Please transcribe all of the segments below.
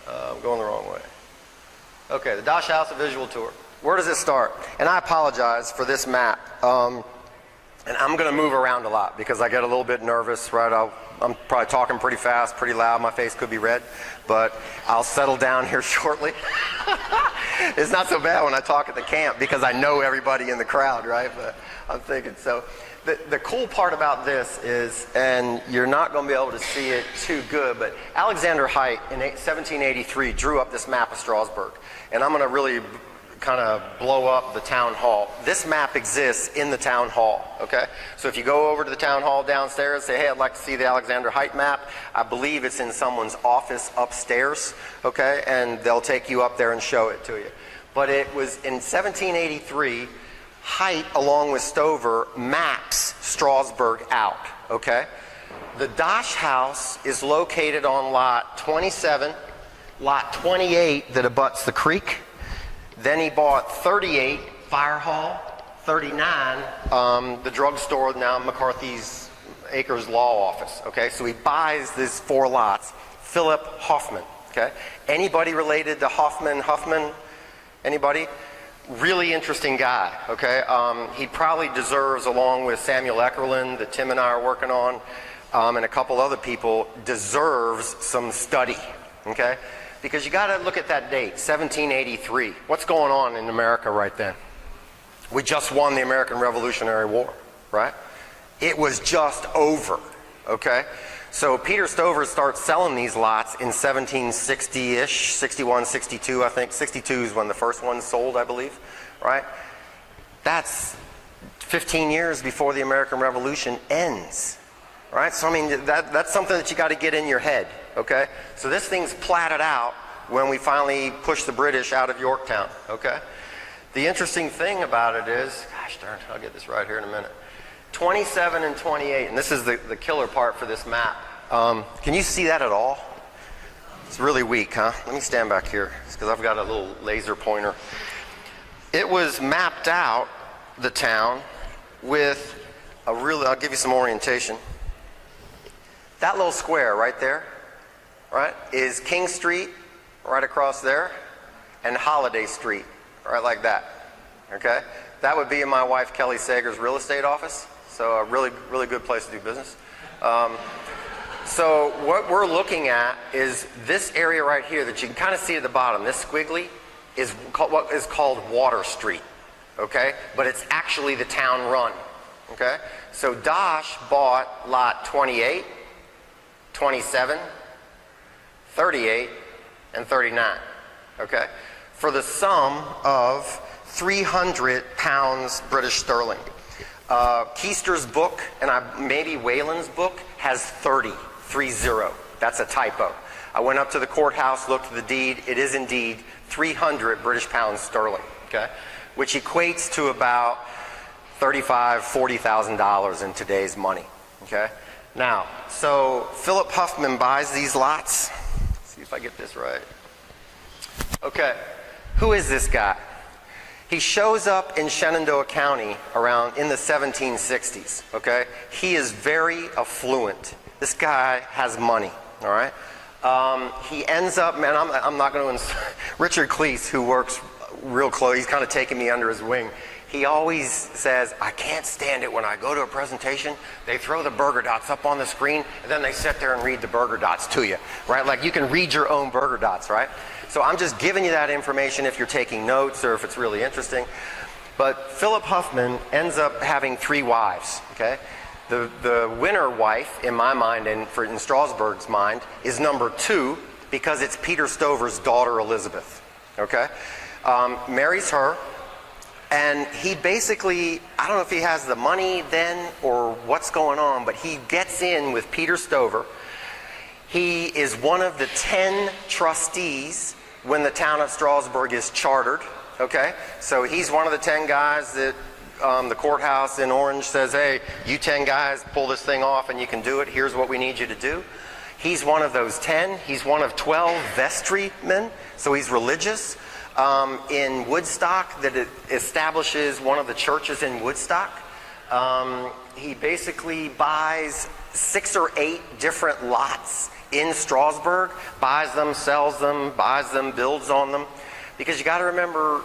I'm going the wrong way. Okay, the Dosh House, a visual tour. Where does it start? And I apologize for this map. And I'm going to move around a lot because I get a little bit nervous, right? I'm probably talking pretty fast, pretty loud. My face could be red, but I'll settle down here shortly. It's not so bad when I talk at the camp because I know everybody in the crowd, right? But I'm thinking, so the cool part about this is, and you're not going to be able to see it too good, but Alexander Haight in 1783 drew up this map of Strasburg. And I'm going to really kind of blow up the town hall. This map exists in the town hall, okay? So if you go over to the town hall downstairs, say, hey, I'd like to see the Alexander Haight map, I believe it's in someone's office upstairs, okay? And they'll take you up there and show it to you. But it was in 1783, Haight, along with Stover, maps Strasburg out, okay? The Dosh House is located on lot 27, lot 28 that abuts the creek. Then he bought 38, Fire Hall, 39, the drugstore, now McCarthy's Acres Law Office, okay? So he buys these 4 lots. Philip Hoffman, okay? Anybody related to Huffman? Anybody? Really interesting guy, okay? He probably deserves, along with Samuel Eckerlin that Tim and I are working on, and a couple other people, deserves some study, okay? Because you got to look at that date, 1783. What's going on in America right then? We just won the American Revolutionary War, right? It was just over, okay? So Peter Stover starts selling these lots in 1760-ish, 61, 62, I think. 62 is when the first one sold, I believe, right? That's 15 years before the American Revolution ends, right? So, I mean, that's something that you got to get in your head, okay? So this thing's platted out when we finally push the British out of Yorktown, okay? The interesting thing about it is, gosh darn, I'll get this right here in a minute. 27 and 28, and this is the killer part for this map. Can you see that at all? It's really weak, huh? Let me stand back here, because I've got a little laser pointer. It was mapped out, the town, with a really, I'll give you some orientation. That little square right there, right, is King Street, right across there, and Holiday Street, right like that, okay? That would be in my wife Kelly Sager's real estate office, so a really, really good place to do business. So what we're looking at is this area right here that you can kind of see at the bottom, this squiggly, is what is called Water Street, okay? But it's actually the town run, okay? So Dosh bought lot 28, 27, 38, and 39, okay? For the sum of 300 pounds British sterling. Keister's book, and maybe Whalen's book, has 30. That's a typo. I went up to the courthouse, looked at the deed. It is indeed 300 British pounds sterling, okay? Which equates to about $35,000, $40,000 in today's money, okay? Now, so Philip Huffman buys these lots. Let's see if I get this right. Okay, who is this guy? He shows up in Shenandoah County around in the 1760s, okay? He is very affluent. This guy has money, all right? He ends up, man, I'm not going to, Richard Cleese, who works real close, he's kind of taking me under his wing. He always says, I can't stand it when I go to a presentation, they throw the burger dots up on the screen, and then they sit there and read the burger dots to you, right? Like you can read your own burger dots, right? So I'm just giving you that information if you're taking notes or if it's really interesting. But Philip Huffman ends up having 3 wives, okay? The winner wife, in my mind, and in Strasburg's mind, is number 2 because it's Peter Stover's daughter, Elizabeth, okay? Marries her, and he basically, I don't know if he has the money then or what's going on, but he gets in with Peter Stover. He is one of the 10 trustees when the town of Strasburg is chartered, okay? So he's one of the 10 guys that the courthouse in Orange says, hey, you 10 guys pull this thing off and you can do it. Here's what we need you to do. He's one of those 10. He's one of 12 vestrymen, so he's religious. In Woodstock, that it establishes one of the churches in Woodstock. he basically buys 6 or 8 different lots in Strasburg, buys them, sells them, buys them, builds on them. Because you got to remember,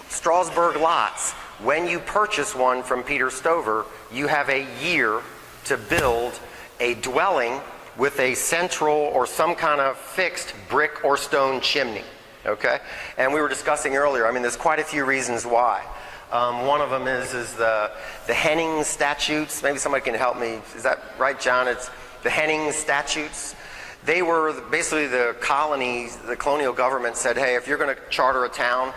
Strasburg lots, when you purchase one from Peter Stover, you have a year to build a dwelling with a central or some kind of fixed brick or stone chimney. Okay? And we were discussing earlier, I mean, there's quite a few reasons why. One of them is the Henning statutes. Maybe somebody can help me. Is that right, John? It's the Henning statutes. They were basically the colonies, the colonial government said, hey, if you're going to charter a town,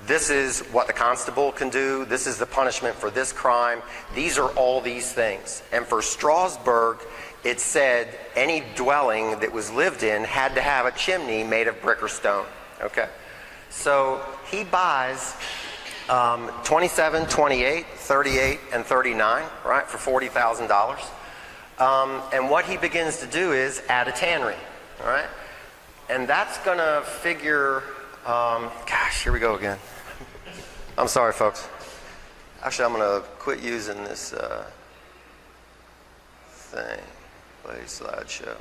this is what the constable can do. This is the punishment for this crime. These are all these things. And for Strasburg, it said any dwelling that was lived in had to have a chimney made of brick or stone. Okay? So he buys 27, 28, 38, and 39, right, for $40,000. And what he begins to do is add a tannery, all right? And that's going to figure, gosh, here we go again. I'm sorry, folks. Actually, I'm going to quit using this thing. Play slideshow.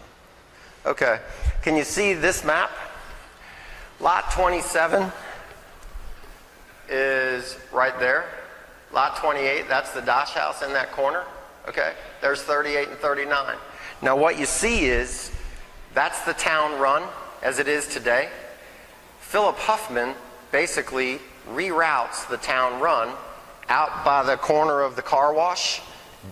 Okay. Can you see this map? Lot 27 is right there. Lot 28, that's the Dosh House in that corner. Okay, there's 38 and 39. Now what you see is, that's the town run as it is today. Philip Huffman basically reroutes the town run out by the corner of the car wash,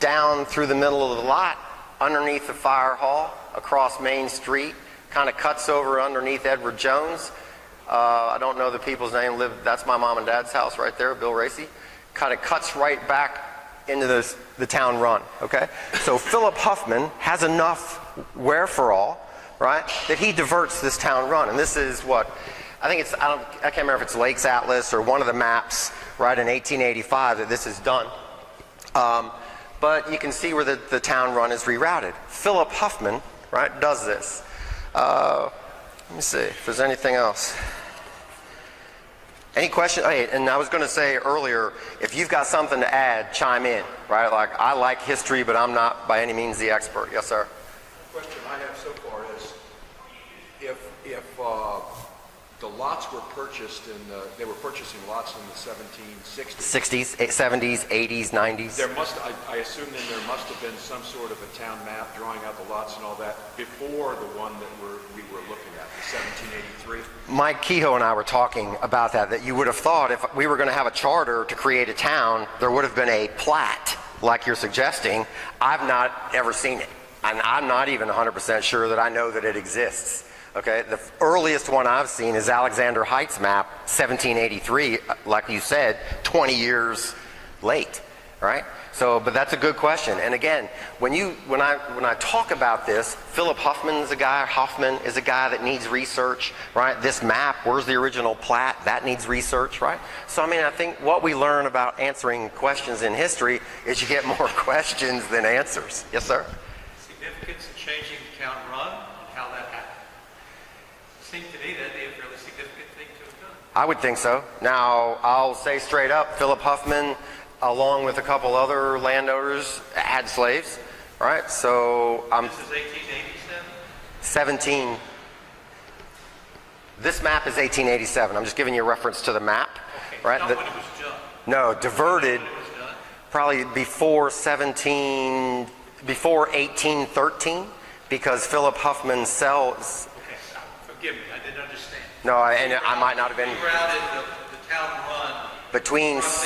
down through the middle of the lot, underneath the fire hall, across Main Street, kind of cuts over underneath Edward Jones. I don't know the people's name. That's my mom and dad's house right there, Bill Racey. Kind of cuts right back into the town run, okay? So Philip Huffman has enough wherefore, right, that he diverts this town run. And this is what, I think it's, I can't remember if it's Lakes Atlas or one of the maps, right, in 1885 that this is done. But you can see where the town run is rerouted. Philip Huffman, right, does this. Let me see if there's anything else. Any question? Hey, and I was going to say earlier, if you've got something to add, chime in, right? Like, I like history, but I'm not by any means the expert. Yes, sir? The question I have so far is, if the lots were purchased they were purchasing lots in the 1760s. 60s, 70s, 80s, 90s. There must, I assume then there must have been some sort of a town map drawing out the lots and all that before the one that we were looking at, the 1783. Mike Kehoe and I were talking about that you would have thought if we were going to have a charter to create a town, there would have been a plat, like you're suggesting. I've not ever seen it. And I'm not even 100% sure that I know that it exists. Okay, the earliest one I've seen is Alexander Heights map, 1783, like you said, 20 years late, right? So, but that's a good question. And again, when I talk about this, Philip Hoffman is a guy that needs research, right? This map, where's the original plat? That needs research, right? So, I mean, I think what we learn about answering questions in history is you get more questions than answers. Yes, sir? Significance of changing the town run and how that happened. Seems to me that'd be a fairly significant thing to have done. I would think so. Now, I'll say straight up, Philip Huffman, along with a couple other landowners, had slaves, right? So this is 1887? 17. This map is 1887. I'm just giving you a reference to the map, okay, right? Not when it was done. No, diverted When it was done. probably before 1813, because Philip Huffman sells. Okay, forgive me, I didn't understand. No, and I might not have been. Rerouted the town run Between from the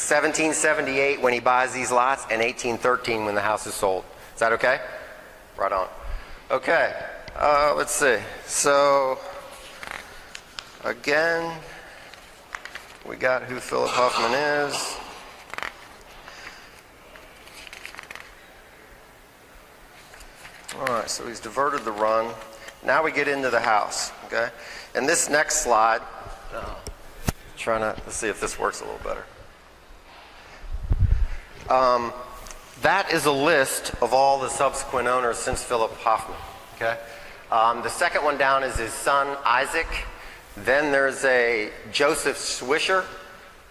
1778 when he buys these lots and 1813 when the house is sold. Is that okay? Right on. Okay, let's see. So, again, we got who Philip Huffman is. All right, so he's diverted the run. Now we get into the house, okay? And this next slide, let's see if this works a little better. That is a list of all the subsequent owners since Philip Hoffman, okay? The second one down is his son, Isaac. Then there's a Joseph Swisher,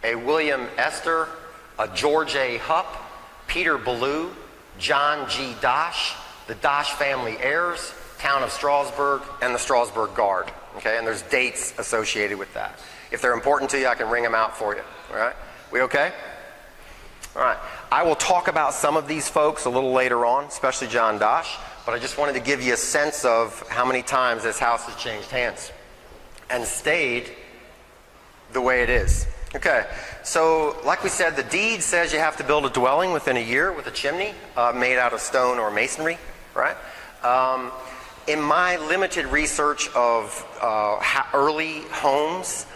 a William Esther, a George A. Hupp, Peter Ballou, John G. Dosh, the Dosh family heirs, town of Strasburg, and the Strasburg Guard. Okay, and there's dates associated with that. If they're important to you, I can ring them out for you. All right, we okay? All right, I will talk about some of these folks a little later on, especially John Dosh, but I just wanted to give you a sense of how many times this house has changed hands and stayed the way it is. Okay, so like we said, the deed says you have to build a dwelling within a year with a chimney made out of stone or masonry, right? In my limited research of early homes,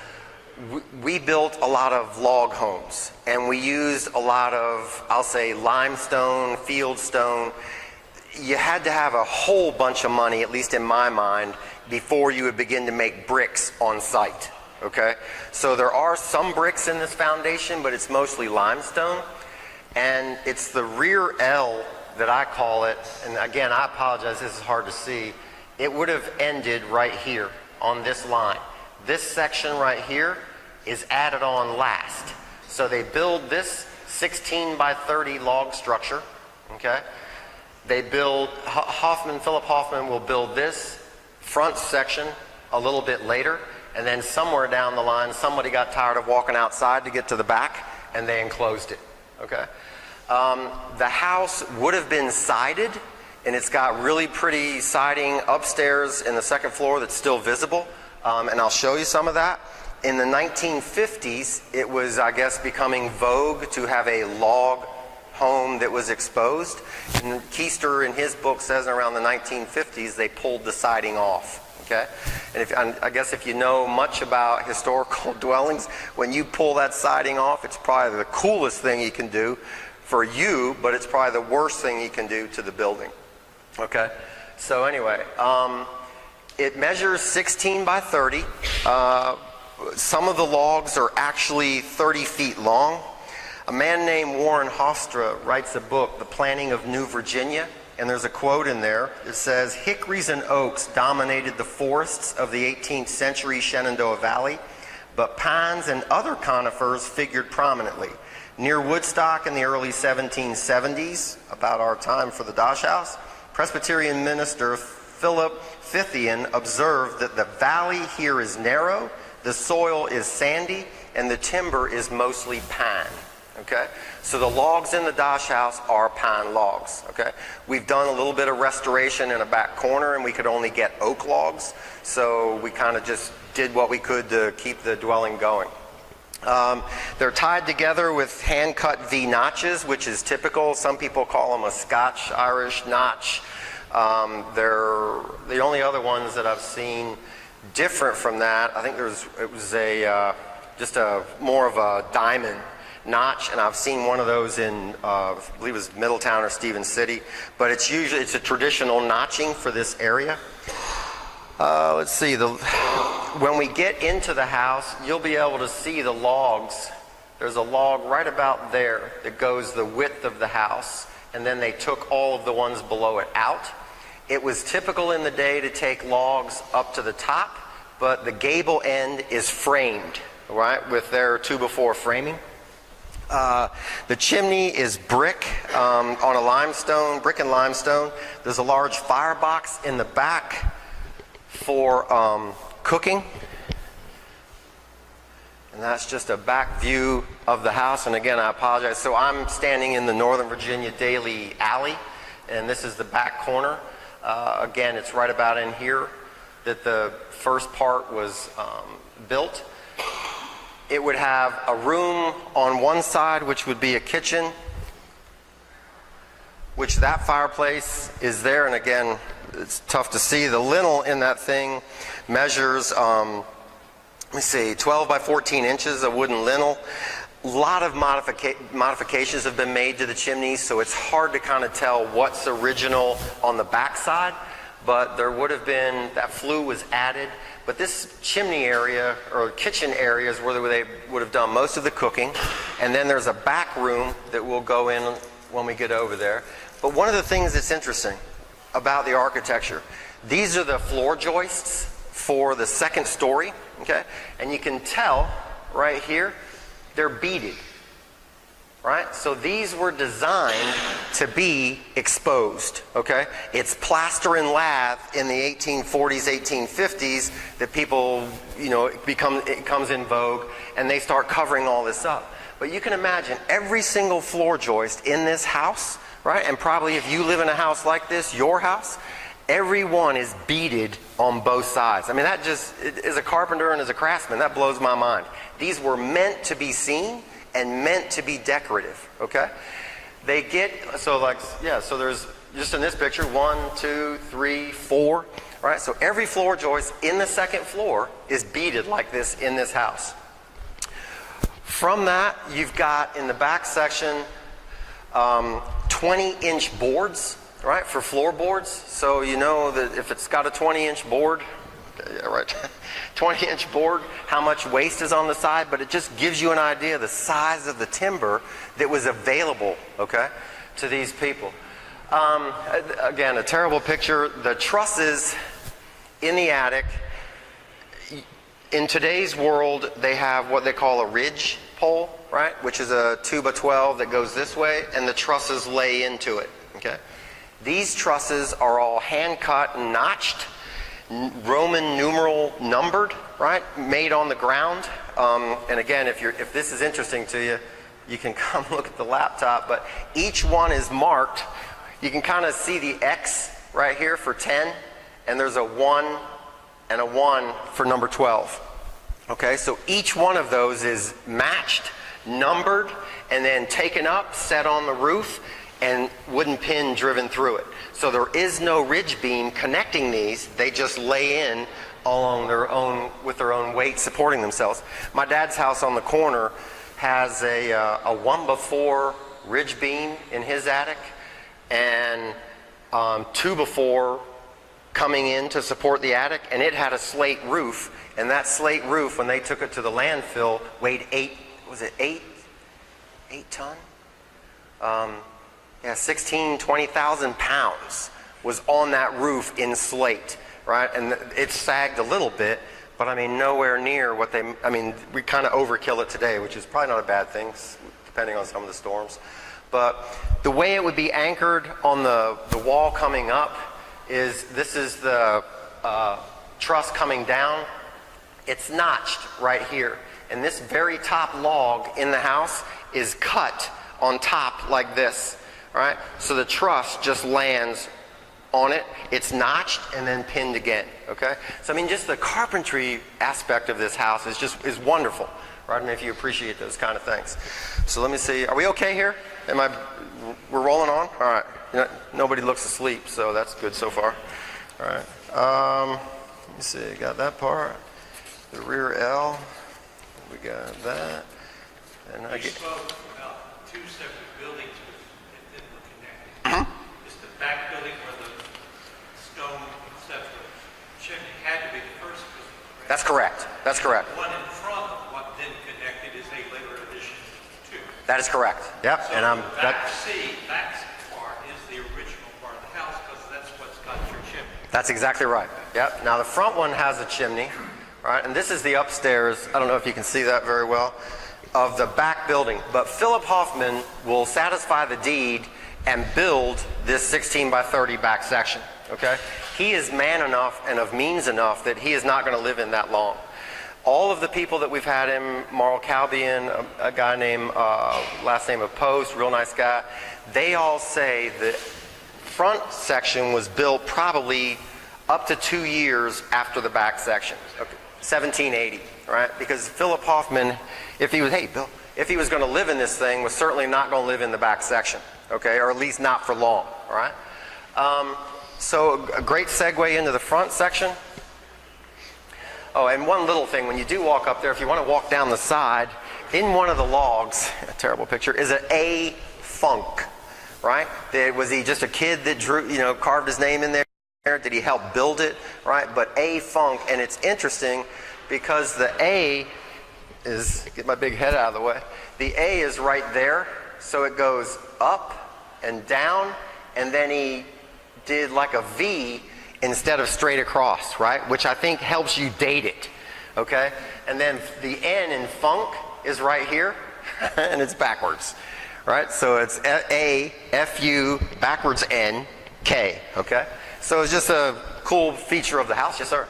we built a lot of log homes, and we used a lot of, I'll say, limestone, fieldstone. You had to have a whole bunch of money, at least in my mind, before you would begin to make bricks on site. Okay, so there are some bricks in this foundation, but it's mostly limestone, and it's the rear L that I call it, and again, I apologize, this is hard to see. It would have ended right here on this line. This section right here is added on last. So they build this 16 by 30 log structure, okay? They build, Philip Hoffman will build this front section a little bit later, and then somewhere down the line, somebody got tired of walking outside to get to the back, and they enclosed it, okay? The house would have been sided, and it's got really pretty siding upstairs in the second floor that's still visible, and I'll show you some of that. In the 1950s, it was, I guess, becoming vogue to have a log home that was exposed, and Keister in his book says around the 1950s they pulled the siding off. Okay, and I guess if you know much about historical dwellings, when you pull that siding off, it's probably the coolest thing you can do for you, but it's probably the worst thing you can do to the building. Okay, so anyway, it measures 16 by 30. Some of the logs are actually 30 feet long. A man named Warren Hofstra writes a book, The Planning of New Virginia, and there's a quote in there that says, "Hickories and oaks dominated the forests of the 18th century Shenandoah Valley, but pines and other conifers figured prominently. Near Woodstock in the early 1770s, about our time for the Dosh House, Presbyterian minister Philip Fithian observed that the valley here is narrow, the soil is sandy, and the timber is mostly pine." Okay, so the logs in the Dosh House are pine logs. Okay, we've done a little bit of restoration in a back corner, and we could only get oak logs, so we kind of just did what we could to keep the dwelling going. They're tied together with hand-cut V notches, which is typical. Some people call them a Scotch-Irish notch. They're the only other ones that I've seen different from that. I think it was just a more of a diamond notch, and I've seen one of those in I believe it was Middletown or Stevens City, but it's a traditional notching for this area. Let's see, when we get into the house, you'll be able to see the logs. There's a log right about there that goes the width of the house, and then they took all of the ones below it out. It was typical in the day to take logs up to the top, but the gable end is framed, right, with their 2x4 framing. The chimney is brick on a limestone, brick and limestone. There's a large firebox in the back for cooking. And that's just a back view of the house. And again, I apologize. So I'm standing in the Northern Virginia Daily Alley, and this is the back corner. Again, it's right about in here that the first part was built. It would have a room on one side, which would be a kitchen, which that fireplace is there. And again, it's tough to see. The lintel in that thing measures, 12 by 14 inches of wooden lintel. A lot of modifications have been made to the chimneys, so it's hard to kind of tell what's original on the backside. But there would have been, that flue was added. But this chimney area, or kitchen area, is where they would have done most of the cooking. And then there's a back room that we'll go in when we get over there. But one of the things that's interesting about the architecture, these are the floor joists for the second story, okay? And you can tell right here, they're beaded. right? So these were designed to be exposed, okay? It's plaster and lath in the 1840s, 1850s that people, it comes in vogue, and they start covering all this up. But you can imagine every single floor joist in this house, right? And probably if you live in a house like this, your house, every one is beaded on both sides. I mean, that just, as a carpenter and as a craftsman, that blows my mind. These were meant to be seen and meant to be decorative, okay? So there's, just in this picture, 1, 2, 3, 4, right? So every floor joist in the second floor is beaded like this in this house. From that, you've got in the back section 20-inch boards, right, for floorboards. So you know that if it's got a 20-inch board, yeah, right, 20-inch board, how much waste is on the side, but it just gives you an idea of the size of the timber that was available, okay, to these people. Again, a terrible picture. The trusses in the attic, in today's world, they have what they call a ridge pole, right, which is a 2x12 that goes this way, and the trusses lay into it, okay? These trusses are all hand-cut and notched, Roman numeral numbered, right, made on the ground. And again, if this is interesting to you, you can come look at the laptop, but each one is marked. You can kind of see the X right here for 10, and there's a 1 and a 1 for number 12. Okay, so each one of those is matched, numbered, and then taken up, set on the roof, and wooden pin driven through it. So there is no ridge beam connecting these. They just lay in along their own, with their own weight supporting themselves. My dad's house on the corner has a 1x4 ridge beam in his attic, and 2x4 coming in to support the attic, and it had a slate roof, and that slate roof, when they took it to the landfill, weighed 8 ton? 20,000 pounds was on that roof in slate, right? And it sagged a little bit, but I mean, nowhere near what we kind of overkill it today, which is probably not a bad thing, depending on some of the storms. But the way it would be anchored on the wall coming up is, this is the truss coming down. It's notched right here. And this very top log in the house is cut on top like this, right? So the truss just lands on it. It's notched and then pinned again, okay? So I mean, just the carpentry aspect of this house is wonderful, right? I mean, if you appreciate those kind of things. So let me see, are we okay here? We're rolling on? All right. Nobody looks asleep, so that's good so far. All right. Let me see, got that part. The rear L, we got that. And You spoke about two separate buildings that didn't look connected. It's the back building where the stone separate chimney had to be the first building. Correct? That's correct. That's correct. The one in front of what didn't connect it is a later addition too. That is correct. Yep. So And back part is the original part of the house because that's what's got your chimney. That's exactly right. Yep. Now the front one has a chimney, right? And this is the upstairs. I don't know if you can see that very well, of the back building. But Philip Hoffman will satisfy the deed and build this 16 by 30 back section, okay? He is man enough and of means enough that he is not going to live in that long. All of the people that we've had in, Marl Calbian, a guy named, last name of Post, real nice guy, they all say the front section was built probably up to 2 years after the back section, okay, 1780, right? Because Philip Hoffman, if he was going to live in this thing, was certainly not going to live in the back section, okay, or at least not for long, all right? So a great segue into the front section. Oh, and one little thing, when you do walk up there, if you want to walk down the side, in one of the logs, a terrible picture, is an A. Funk, right? Was he just a kid that drew, carved his name in there? Did he help build it, right? But A. Funk, and it's interesting because the A is, get my big head out of the way, the A is right there, so it goes up and down, and then he did like a V instead of straight across, right? Which I think helps you date it, okay? And then the N in funk is right here, and it's backwards, right? So it's A, F-U, backwards N, K, okay? So it's just a cool feature of the house. Yes, sir?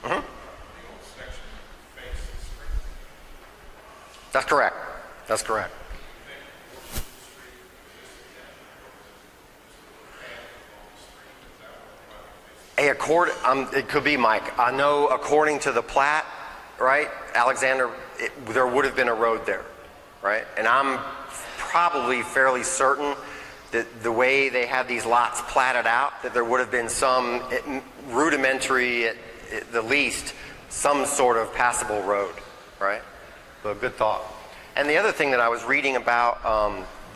Mm-hmm. That's correct. That's correct. It could be, Mike. I know according to the plat, right, Alexander, there would have been a road there, right? And I'm probably fairly certain that the way they had these lots platted out, that there would have been some rudimentary, at the least, some sort of passable road, right? So good thought. And the other thing that I was reading about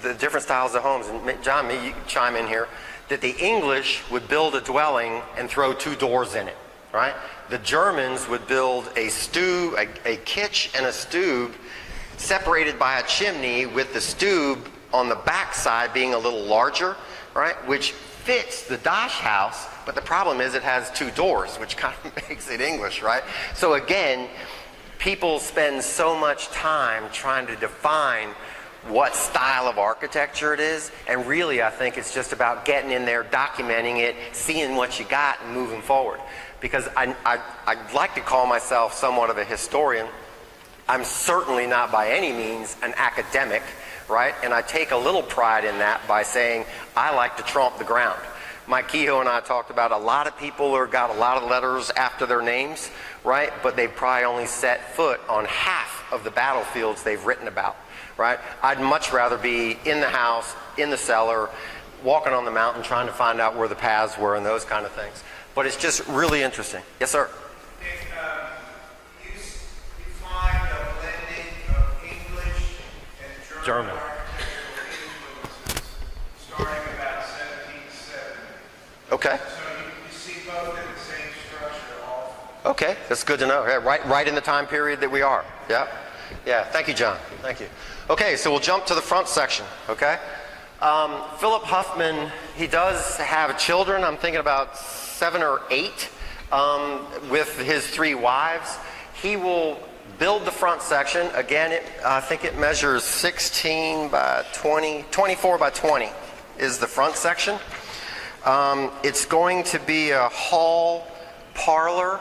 the different styles of homes, and John, maybe you can chime in here, that the English would build a dwelling and throw 2 doors in it, right? The Germans would build a kitch and a stube separated by a chimney, with the stube on the back side being a little larger, right? Which fits the Dosh House, but the problem is it has 2 doors, which kind of makes it English, right? So again, people spend so much time trying to define what style of architecture it is, and really I think it's just about getting in there, documenting it, seeing what you got, and moving forward. Because I'd like to call myself somewhat of a historian. I'm certainly not by any means an academic, right? And I take a little pride in that by saying I like to tromp the ground. Mike Kehoe and I talked about a lot of people got a lot of letters after their names, right? But they've probably only set foot on half of the battlefields they've written about. Right? I'd much rather be in the house, in the cellar, walking on the mountain, trying to find out where the paths were and those kind of things. But it's just really interesting. Yes, sir? You find a blending of English and German architectural influences starting about 1770. Okay. So you see both in the same structure often. Okay, that's good to know. Yeah, right in the time period that we are. Yeah. Yeah, thank you, John. Thank you. Okay, so we'll jump to the front section, okay? Philip Huffman, he does have children. I'm thinking about 7 or 8 with his 3 wives. He will build the front section. Again, I think it measures 16 by 20, 24 by 20 is the front section. It's going to be a hall parlor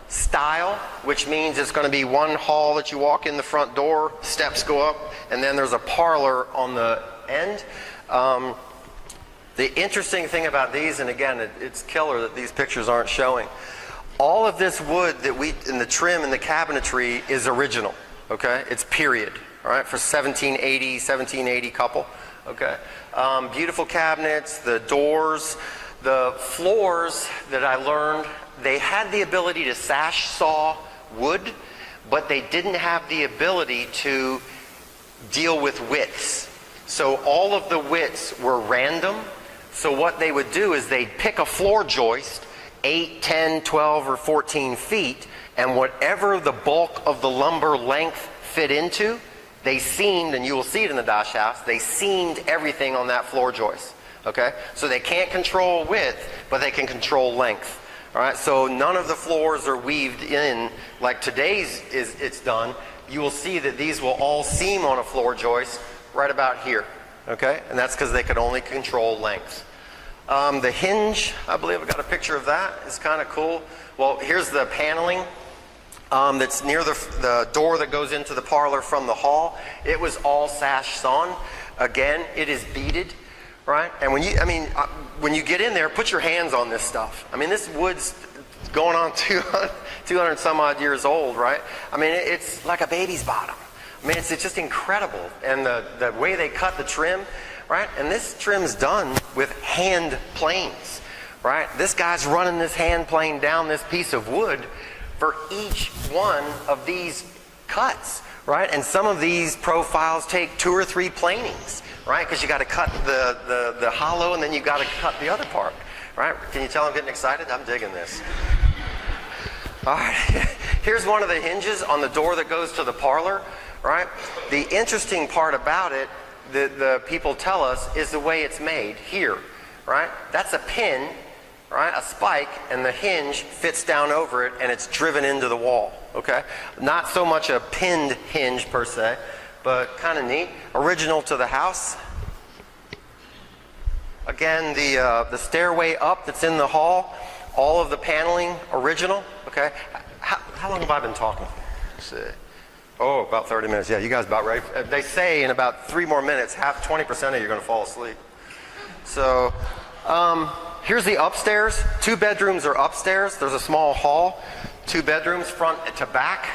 style, which means it's going to be one hall that you walk in the front door, steps go up, and then there's a parlor on the end. The interesting thing about these, and again, it's killer that these pictures aren't showing, all of this wood that in the trim and the cabinetry is original, okay? It's period, all right, for 1780 couple, okay? Beautiful cabinets, the doors, the floors that I learned, they had the ability to sash saw wood, but they didn't have the ability to deal with widths. So all of the widths were random. So what they would do is they'd pick a floor joist, 8, 10, 12, or 14 feet, and whatever the bulk of the lumber length fit into, they seamed, and you will see it in the Dosh House, they seamed everything on that floor joist. Okay? So they can't control width, but they can control length. All right, so none of the floors are weaved in like today's it's done. You will see that these will all seam on a floor joist right about here. Okay, and that's because they could only control length. The hinge, I believe I got a picture of that. It's kind of cool. Well, here's the paneling that's near the door that goes into the parlor from the hall. It was all sash sawn. Again, it is beaded. Right? And when you get in there, put your hands on this stuff. I mean, this wood's going on 200 some odd years old, right? I mean, it's like a baby's bottom. I mean, it's just incredible. And the way they cut the trim, right? And this trim's done with hand planes, right? This guy's running this hand plane down this piece of wood for each one of these cuts, right? And some of these profiles take 2 or 3 planings. Right, because you got to cut the hollow, and then you got to cut the other part. Right? Can you tell I'm getting excited? I'm digging this. All right. Here's one of the hinges on the door that goes to the parlor. Right. The interesting part about it, the people tell us, is the way it's made here. Right. That's a pin, right? A spike, and the hinge fits down over it, and it's driven into the wall. Okay. Not so much a pinned hinge per se. but kind of neat. Original to the house. Again, the stairway up that's in the hall, all of the paneling original. Okay, how long have I been talking? Let's see. Oh, about 30 minutes. Yeah, you guys about right. They say in about 3 more minutes, 20% of you are going to fall asleep. So here's the upstairs. 2 bedrooms are upstairs. There's a small hall. 2 bedrooms, front to back.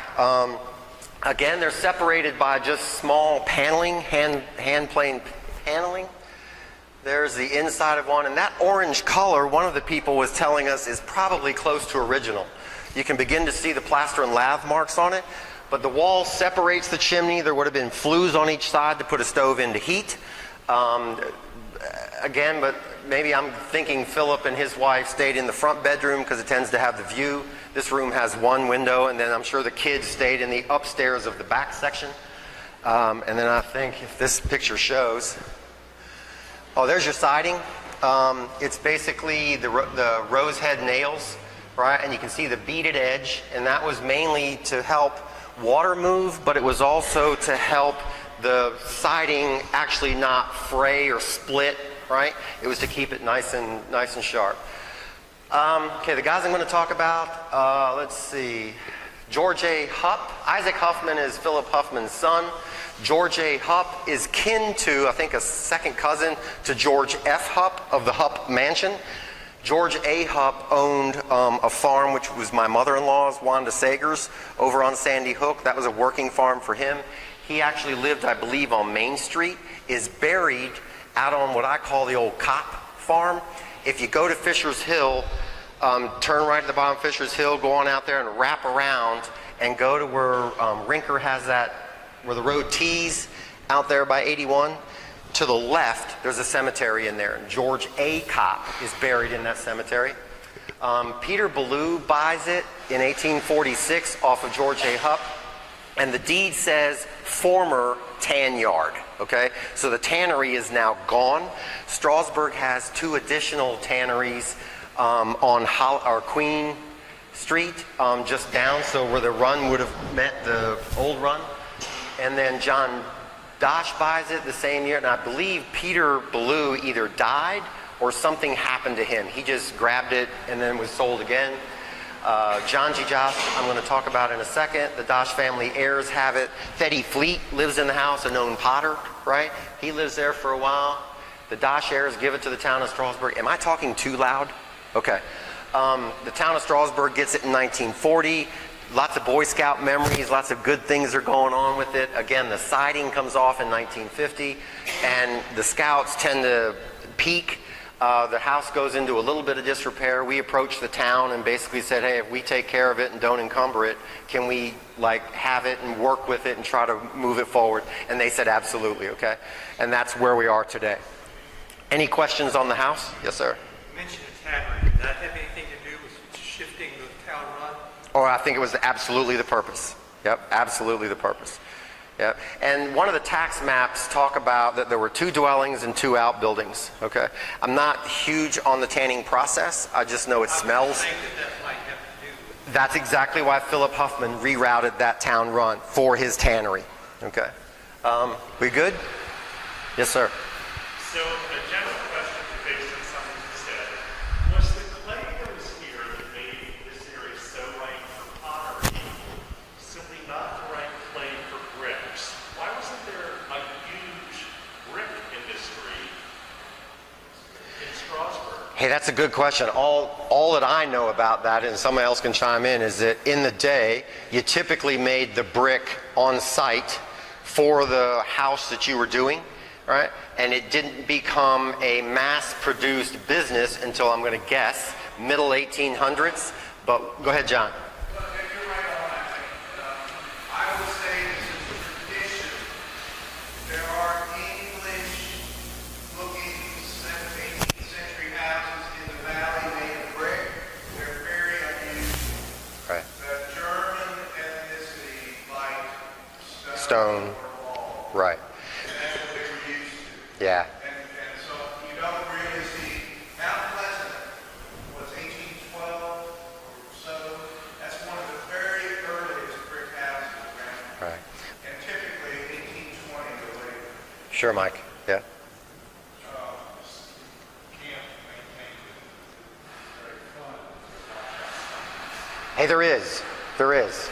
Again, they're separated by just small paneling, hand plane paneling. There's the inside of one, and that orange color, one of the people was telling us, is probably close to original. You can begin to see the plaster and lath marks on it, but the wall separates the chimney. There would have been flues on each side to put a stove in to heat. Again, but maybe I'm thinking Philip and his wife stayed in the front bedroom because it tends to have the view. This room has 1 window, and then I'm sure the kids stayed in the upstairs of the back section. And then I think if this picture shows, oh, there's your siding. It's basically the rose head nails, right? And you can see the beaded edge, and that was mainly to help water move, but it was also to help the siding actually not fray or split, right? It was to keep it nice and sharp. Okay, the guys I'm going to talk about, let's see. George A. Hupp. Isaac Huffman is Philip Huffman's son. George A. Hupp is kin to, I think, a second cousin to George F. Hupp of the Hupp Mansion. George A. Hupp owned a farm which was my mother-in-law's, Wanda Sager's, over on Sandy Hook. That was a working farm for him. He actually lived, I believe, on Main Street, is buried out on what I call the old cop farm. If you go to Fisher's Hill, turn right at the bottom of Fisher's Hill, go on out there and wrap around and go to where Rinker has that, where the road tees out there by 81. To the left, there's a cemetery in there. George A. Kopp is buried in that cemetery. Peter Ballou buys it in 1846 off of George A. Hupp, and the deed says former tan yard. Okay, so the tannery is now gone. Strasburg has 2 additional tanneries on Queen Street, just down, so where the run would have met the old run. And then John Dosh buys it the same year, and I believe Peter Ballou either died or something happened to him. He just grabbed it and then was sold again. John G. Josh, I'm going to talk about in a second. The Dosh family heirs have it. Thetty Fleet lives in the house, a known potter, right? He lives there for a while. The Dosh heirs give it to the town of Strasburg. Am I talking too loud? Okay. The town of Strasburg gets it in 1940. Lots of Boy Scout memories, lots of good things are going on with it. Again, the siding comes off in 1950, and the Scouts tend to peak. The house goes into a little bit of disrepair. We approached the town and basically said, hey, if we take care of it and don't encumber it, can we have it and work with it and try to move it forward? And they said, absolutely, okay? And that's where we are today. Any questions on the house? Yes, sir. You mentioned a tannery. Did that have anything to do with shifting the town run? Or I think it was absolutely the purpose. Yep, absolutely the purpose. Yep. And one of the tax maps talk about that there were 2 dwellings and 2 outbuildings. Okay. I'm not huge on the tanning process. I just know it smells. I think that might have to do with. That's exactly why Philip Huffman rerouted that town run for his tannery. Okay. We good? Yes, sir. So a general question based on something you said, was the clay that was here that made this area so right for pottery simply not the right clay for bricks? Why wasn't there a huge brick industry in Strasburg? Hey, that's a good question. All that I know about that, and somebody else can chime in, is that in the day, you typically made the brick on site for the house that you were doing, right? And it didn't become a mass-produced business until, I'm going to guess, middle 1800s. But go ahead, John. But you're right on that thing. I would say this is a tradition. There are English-looking 17th, 18th century houses in the valley made of brick. They're very unusual. Right. The German ethnicity liked Stone. or wall. Right. And that's what they were used to. Yeah. And so you don't really see Mount Pleasant was 1812 or so. Sure, Mike. Yeah. Hey, there is. There is.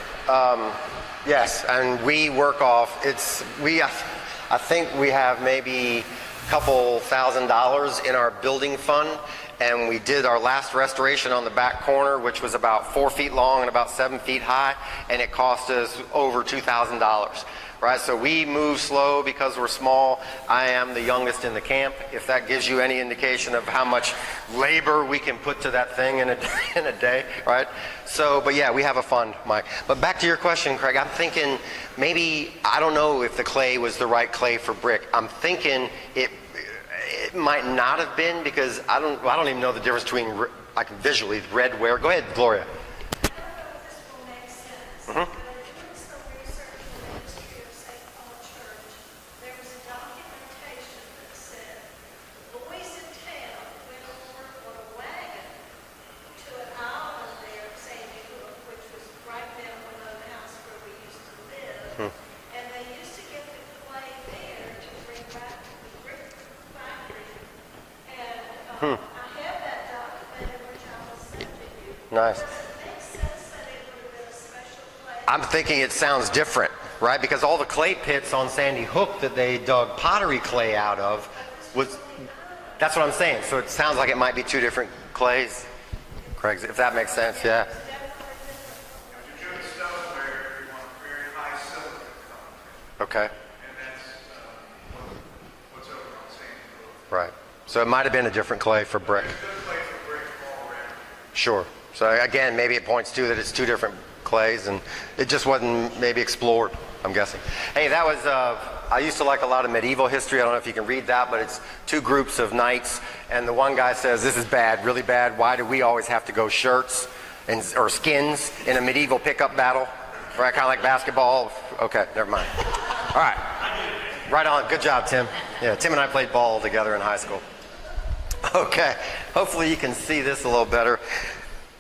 Yes, and we work off, I think we have maybe a couple $1,000s in our building fund, and we did our last restoration on the back corner, which was about 4 feet long and about 7 feet high, and it cost us over $2,000. Right, so we move slow because we're small. I am the youngest in the camp, if that gives you any indication of how much labor we can put to that thing in a day, right? So, but yeah, we have a fund, Mike. But back to your question, Craig, I'm thinking maybe, I don't know if the clay was the right clay for brick. I'm thinking it might not have been, because I don't even know the difference between, like visually, red ware. Go ahead, Gloria. I don't know if this will make sense. But doing some research in the history of St. Paul Church, there was a documentation that said boys in town went over on a wagon to an island there, Sandy Hook, which was right down below the house where we used to live. And they used to get the clay there to bring back to the brick factory. And I have that documented, which I will send to you. Nice. Does it make sense that it would have been a special clay? I'm thinking it sounds different, right? Because all the clay pits on Sandy Hook that they dug pottery clay out of was, that's what I'm saying. So it sounds like it might be two different clays, Craig, if that makes sense, yeah. If you're doing stoneware, you want very high silica content, Okay, and that's what's over on Sandy Hook. right. So it might have been a different clay for brick. There's a good place for brick all around. Sure. So again, maybe it points to that it's two different clays and it just wasn't maybe explored, I'm guessing. Hey, that was, I used to like a lot of medieval history. I don't know if you can read that, but it's two groups of knights, and the one guy says, this is bad, really bad. Why do we always have to go shirts or skins in a medieval pickup battle? Right, kind of like basketball. Okay, never mind. All right. Right on. Good job, Tim. Yeah, Tim and I played ball together in high school. Okay, hopefully you can see this a little better.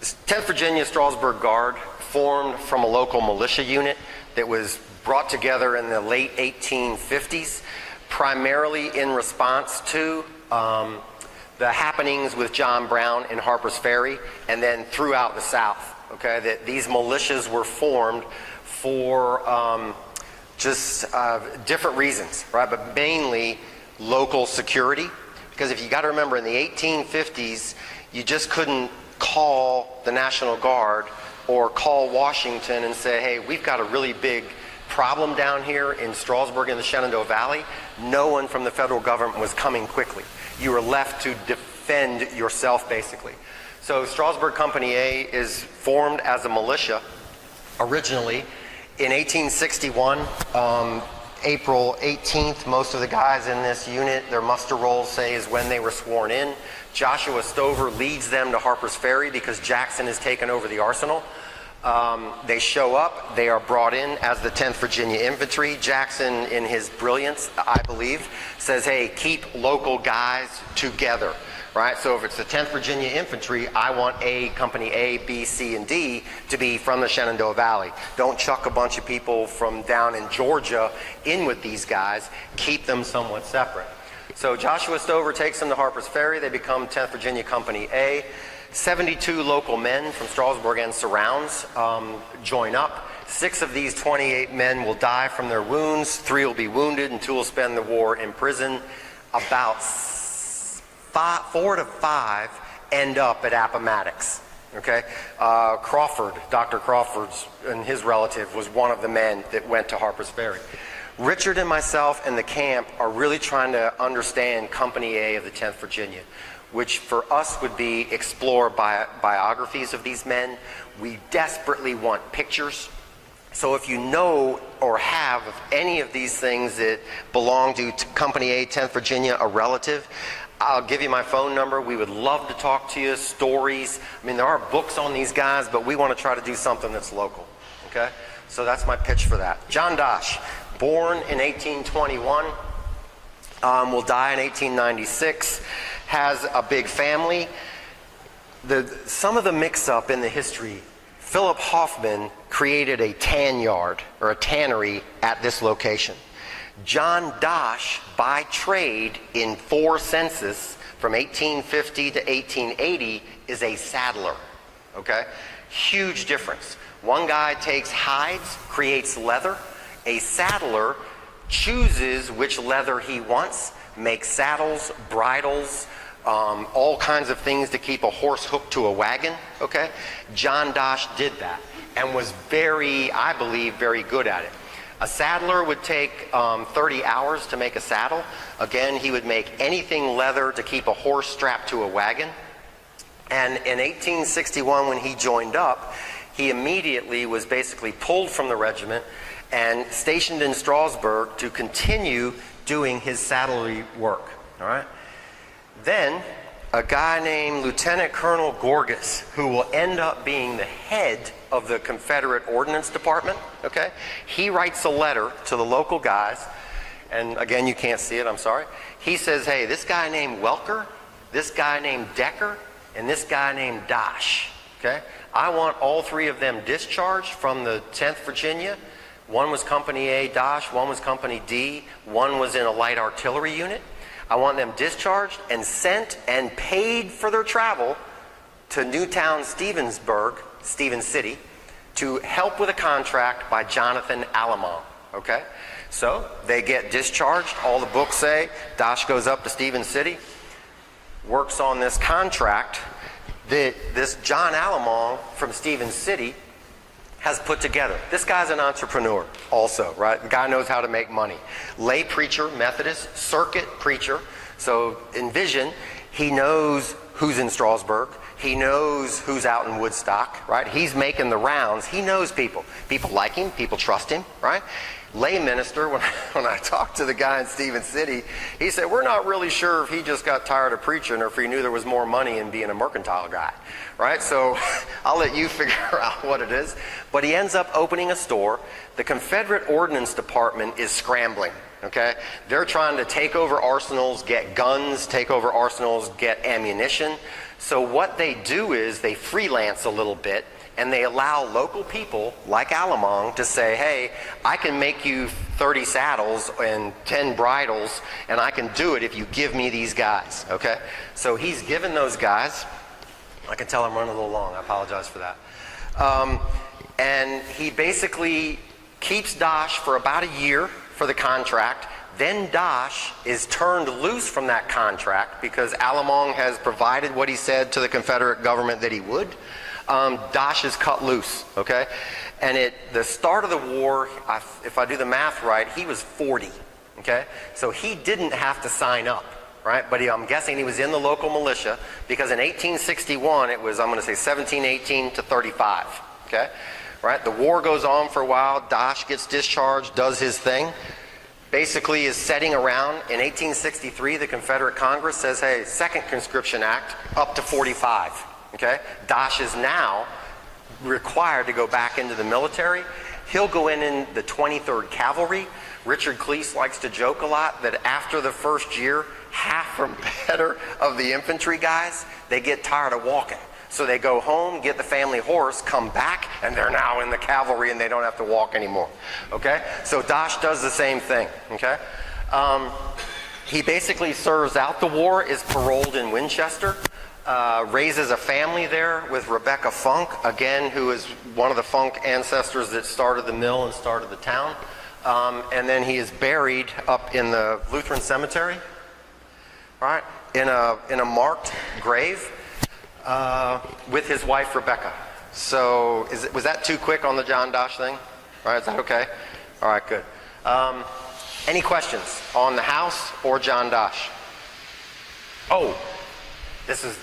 10th Virginia Strasburg Guard formed from a local militia unit that was brought together in the late 1850s, primarily in response to the happenings with John Brown in Harper's Ferry, and then throughout the South. Okay, that these militias were formed for different reasons, right? But mainly local security. Because if you got to remember, in the 1850s, you just couldn't call the National Guard or call Washington and say, hey, we've got a really big problem down here in Strasburg in the Shenandoah Valley. No one from the federal government was coming quickly. You were left to defend yourself, basically. So Strasburg Company A is formed as a militia originally. In 1861, April 18th, most of the guys in this unit, their muster rolls say is when they were sworn in. Joshua Stover leads them to Harper's Ferry because Jackson has taken over the arsenal. They show up, they are brought in as the 10th Virginia Infantry. Jackson, in his brilliance, I believe, says, hey, keep local guys together. Right? So if it's the 10th Virginia Infantry, I want Company A, B, C, and D to be from the Shenandoah Valley. Don't chuck a bunch of people from down in Georgia in with these guys. Keep them somewhat separate. So Joshua Stover takes them to Harper's Ferry. They become 10th Virginia Company A. 72 local men from Strasburg and surrounds join up. 6 of these 28 men will die from their wounds. 3 will be wounded, and 2 will spend the war in prison. About 4 to 5 end up at Appomattox. Okay, Crawford, Dr. Crawford's and his relative was one of the men that went to Harper's Ferry. Richard and myself and the camp are really trying to understand Company A of the 10th Virginia, which for us would be explore biographies of these men. We desperately want pictures. So if you know or have any of these things that belong to Company A, 10th Virginia, a relative, I'll give you my phone number. We would love to talk to you, stories. I mean, there are books on these guys, but we want to try to do something that's local, okay? So that's my pitch for that. John Dosh, born in 1821, will die in 1896, has a big family. Some of the mix-up in the history, Philip Hoffman created a tan yard or a tannery at this location. John Dosh, by trade in 4 census from 1850 to 1880, is a saddler, okay? Huge difference. One guy takes hides, creates leather. A saddler chooses which leather he wants, makes saddles, bridles, all kinds of things to keep a horse hooked to a wagon, okay? John Dosh did that and was very, I believe, very good at it. A saddler would take 30 hours to make a saddle. Again, he would make anything leather to keep a horse strapped to a wagon. And in 1861, when he joined up, he immediately was basically pulled from the regiment and stationed in Strasburg to continue doing his saddlery work, all right? Then, a guy named Lieutenant Colonel Gorgas, who will end up being the head of the Confederate Ordnance Department, okay? He writes a letter to the local guys, and again, you can't see it, I'm sorry. He says, hey, this guy named Welker, this guy named Decker, and this guy named Dosh, okay? I want all 3 of them discharged from the 10th Virginia. One was Company A, Dosh, one was Company D, one was in a light artillery unit. I want them discharged and sent and paid for their travel to Newtown, Stevens City, to help with a contract by Jonathan Allemang, okay? So they get discharged. All the books say Dosh goes up to Stevens City, works on this contract that this John Allemang from Stevens City has put together. This guy's an entrepreneur also, right? The guy knows how to make money. Lay preacher, Methodist, circuit preacher. So envision, he knows who's in Strasburg. He knows who's out in Woodstock, right? He's making the rounds. He knows people. People like him. People trust him, right? Lay minister, when I talked to the guy in Stevens City, he said, we're not really sure if he just got tired of preaching or if he knew there was more money in being a mercantile guy, right? So I'll let you figure out what it is. But he ends up opening a store. The Confederate Ordnance Department is scrambling, okay? They're trying to take over arsenals, get guns, take over arsenals, get ammunition. So what they do is they freelance a little bit, and they allow local people like Allemang to say, hey, I can make you 30 saddles and 10 bridles, and I can do it if you give me these guys, okay? So he's given those guys, I can tell I'm running a little long, I apologize for that. And he basically keeps Dosh for about a year for the contract. Then Dosh is turned loose from that contract because Allemang has provided what he said to the Confederate government that he would. Dosh is cut loose, okay? And at the start of the war, if I do the math right, he was 40, okay? So he didn't have to sign up, right? But I'm guessing he was in the local militia because in 1861, it was, I'm going to say 1718 to 35, okay? Right? The war goes on for a while. Dosh gets discharged, does his thing. Basically is setting around. In 1863, the Confederate Congress says, hey, Second Conscription Act, up to 45. Okay? Dosh is now required to go back into the military. He'll go in the 23rd Cavalry. Richard Cleese likes to joke a lot that after the first year, half or better of the infantry guys, they get tired of walking. So they go home, get the family horse, come back, and they're now in the cavalry and they don't have to walk anymore. Okay? So Dosh does the same thing. Okay? He basically serves out the war, is paroled in Winchester. Raises a family there with Rebecca Funk, again, who is one of the Funk ancestors that started the mill and started the town. And then he is buried up in the Lutheran cemetery, right, in a marked grave with his wife Rebecca. So was that too quick on the John Dosh thing? All right, is that okay? All right, good. Any questions on the house or John Dosh? Oh. This is,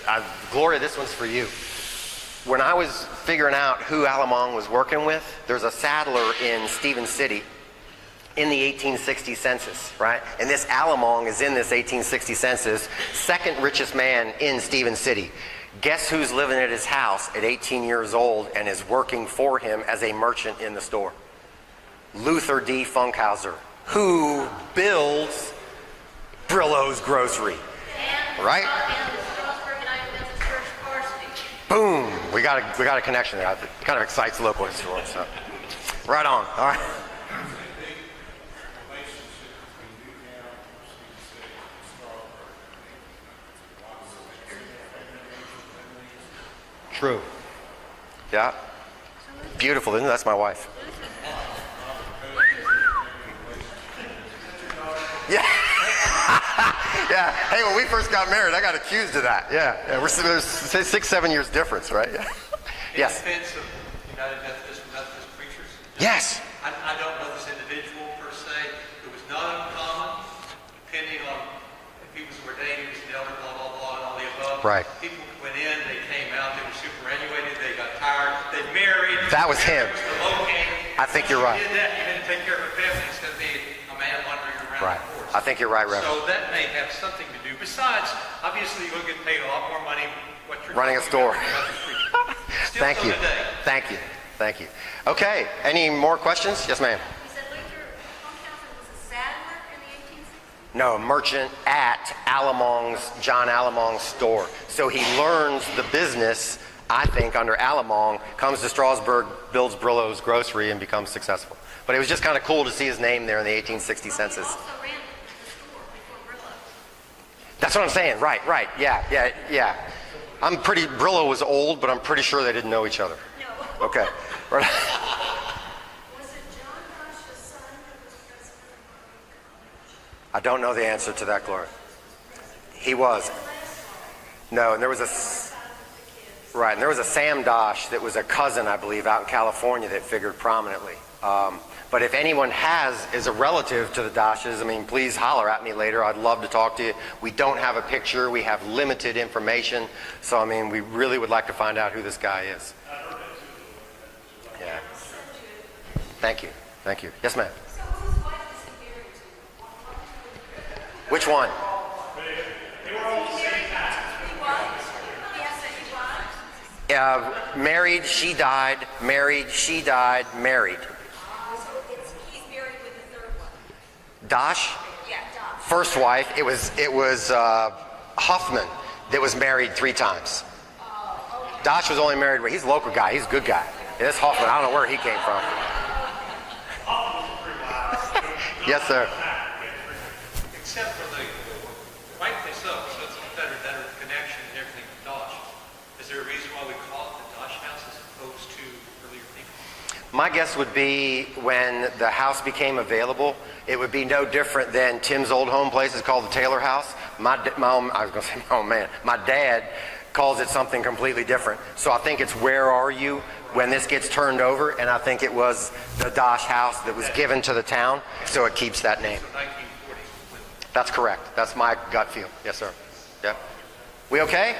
Gloria, this one's for you. When I was figuring out who Allemang was working with, there's a saddler in Stevens City in the 1860 census, right? And this Allemang is in this 1860 census, second richest man in Stevens City. Guess who's living at his house at 18 years old and is working for him as a merchant in the store? Luther D. Funkhauser, who builds Brillo's Grocery, right? Boom! We got a connection there. It kind of excites local historians. So. Right on. All right. True. Yeah. Beautiful, isn't it? That's my wife. Yeah. Yeah. Hey, when we first got married, I got accused of that. Yeah. There's 6-7 years difference, right? Yeah. Yes. In defense of United Methodist preachers, Yes. I don't know this individual per se. It was not uncommon, depending on if he was ordained, he was an elder, blah, blah, blah, and all the above. Right. People went in, they came out, they were superannuated, they got tired, they married. That was him. It was the locating. I think you're right. You did that, you didn't take care of a family instead of being a man wandering around Right. the forest. I think you're right, Reverend. So that may have something to do. Besides, obviously, you'll get paid a lot more money what you're Running a doing store. than other preachers. Still Thank so you. today. Thank you. Thank you. Okay. Any more questions? Yes, ma'am. You said Luther Hometown was a saddler in the 1860s? No, merchant at John Alamong's store. So he learns the business, I think, under Alamong, comes to Strasburg, builds Brillo's grocery, and becomes successful. But it was just kind of cool to see his name there in the 1860 census. He also ran the store before Brillo. That's what I'm saying. Right. Yeah. Brillo was old, but I'm pretty sure they didn't know each other. No. Okay. Right. Was it John Dosh's son who was president of Harvard College? I don't know the answer to that, Gloria. He was. No, and there was Right, and there was a Sam Dosh that was a cousin, I believe, out in California that figured prominently. But if anyone is a relative to the Doshes, I mean, please holler at me later. I'd love to talk to you. We don't have a picture. We have limited information. So, I mean, we really would like to find out who this guy is. Yeah. Thank you. Yes, ma'am. So whose wife is he married to? Which one? They were all the same time. He was? Yes, he was? Married, she died. Married, she died. Married. So he's married with the third one? Dosh, Yeah, Dosh. first wife. It was Huffman that was married 3 times. Dosh was only married. He's a local guy. He's a good guy. Yeah, this Huffman, I don't know where he came from. Yes, sir. Except for the, rightfully so, so it's a better connection and everything with Dosh. Is there a reason why we call it the Dosh House as opposed to earlier people? My guess would be when the house became available, it would be no different than Tim's old home place is called the Taylor House. My dad calls it something completely different. So I think it's where are you when this gets turned over, and I think it was the Dosh House that was given to the town, so it keeps that name. 1940. That's correct. That's my gut feel. Yes, sir. Yep. We okay?